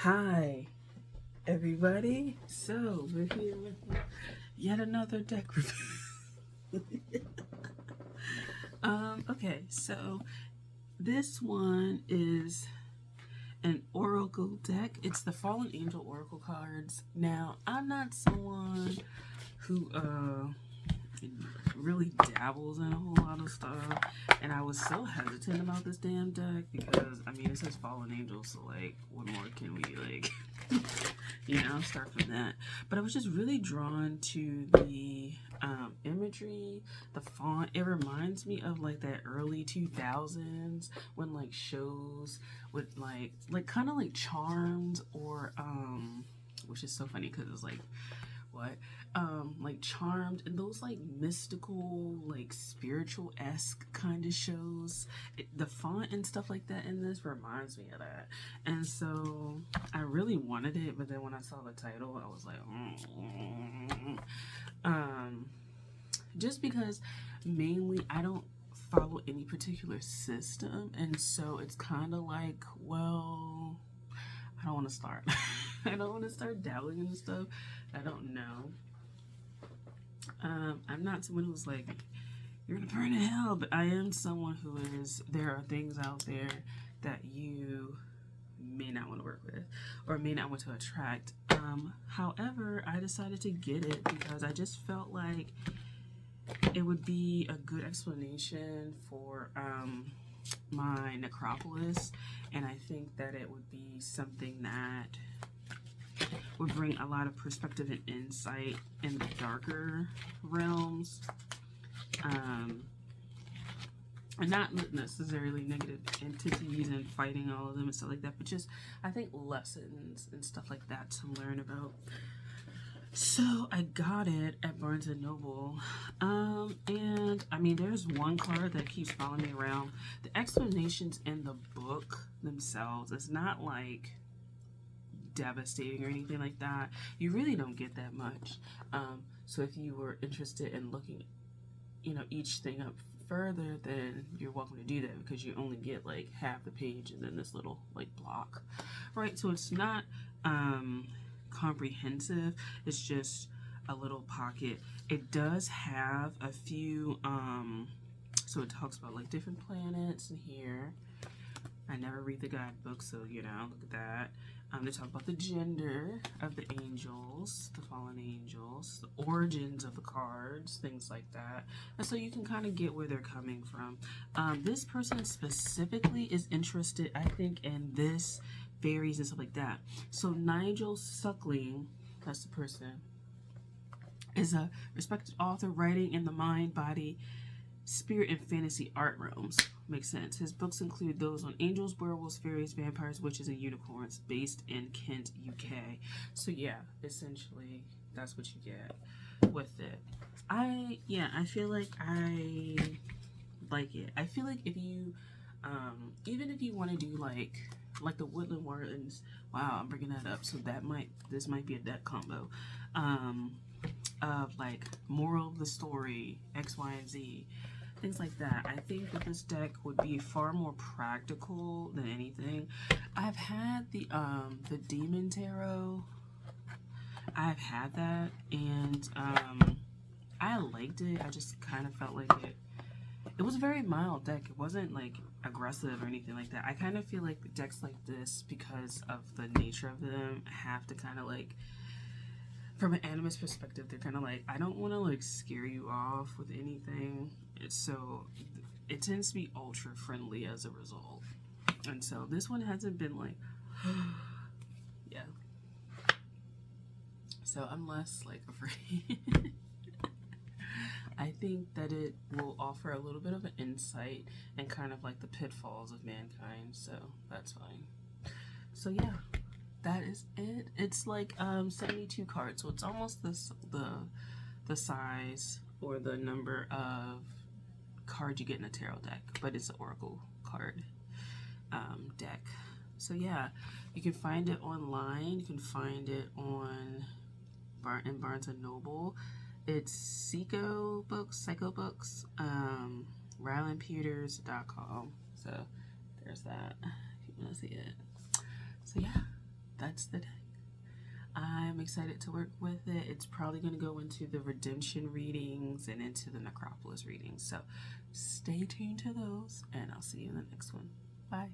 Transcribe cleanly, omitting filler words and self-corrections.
Hi, everybody. So, we're here with yet another deck review. Okay, so this one is an Oracle deck. It's the Fallen Angel Oracle cards. Now, I'm not someone who really dabbles in a whole lot of stuff, and I was so hesitant about this damn deck because I mean it says Fallen Angels, so like what more can we like start from that. But I was just really drawn to the imagery, the font. It reminds me of like that early 2000s when like shows with like kind of like Charmed or which is so funny because it's like what like Charmed and those like mystical, like spiritual-esque kind of shows. The font and stuff like that in this reminds me of that, and so I really wanted it, but then when I saw the title I was like just because mainly I don't follow any particular system, and so it's kind of like, well, I don't want to start. I don't want to start dabbling into stuff I don't know. I'm not someone who's like, you're gonna burn in hell, but I am someone who is, there are things out there that you may not want to work with or may not want to attract. However, I decided to get it because I just felt like it would be a good explanation for my necropolis, and I think that it would be something that would bring a lot of perspective and insight in the darker realms, and not necessarily negative entities and fighting all of them and stuff like that, but just I think lessons and stuff like that to learn about. So I got it at Barnes and Noble, and I mean there's one card that keeps following me around. The explanations in the book themselves, it's not like devastating or anything like that. You really don't get that much. So if you were interested in looking, each thing up further, then you're welcome to do that because you only get like half the page and then this little like block, right? So it's not comprehensive. It's just a little pocket. It does have a few. So it talks about like different planets in here. I never read the guidebook, so look at that. They talk about the gender of the angels, the fallen angels, the origins of the cards, things like that. And so you can kind of get where they're coming from. This person specifically is interested, I think, in this fairies and stuff like that. So Nigel Suckling, that's the person, is a respected author writing in the mind, body, spirit, and fantasy art realms. Makes sense. His books include those on angels, werewolves, fairies, vampires, witches, and unicorns, based in Kent, UK. So yeah, essentially that's what you get with it. I feel like I like it. I feel like if you even if you want to do like the Woodland Wardens, wow, I'm bringing that up. So this might be a deck combo of like moral of the story, X, Y, and Z, things like that. I think that this deck would be far more practical than anything. I've had the Demon Tarot. I've had that, and I liked it. I just kind of felt like it was a very mild deck. It wasn't like aggressive or anything like that. I kind of feel like decks like this, because of the nature of them, have to kind of like, from an animist perspective, they're kind of like, I don't want to like scare you off with anything. So it tends to be ultra friendly as a result. And so this one hasn't been like, yeah. So I'm less like afraid. I think that it will offer a little bit of an insight and kind of like the pitfalls of mankind. So that's fine. So yeah, that is it. It's like 72 cards, so it's almost the size or the number of cards you get in a tarot deck, but it's an oracle card deck. So yeah, you can find it online. You can find it on Barnes and Noble. It's Psycho Books, RylandPeters.com. So there's that if you want to see it. So yeah, that that's the deck. I'm excited to work with it. It's probably going to go into the Redemption readings and into the Necropolis readings. So stay tuned to those, and I'll see you in the next one. Bye.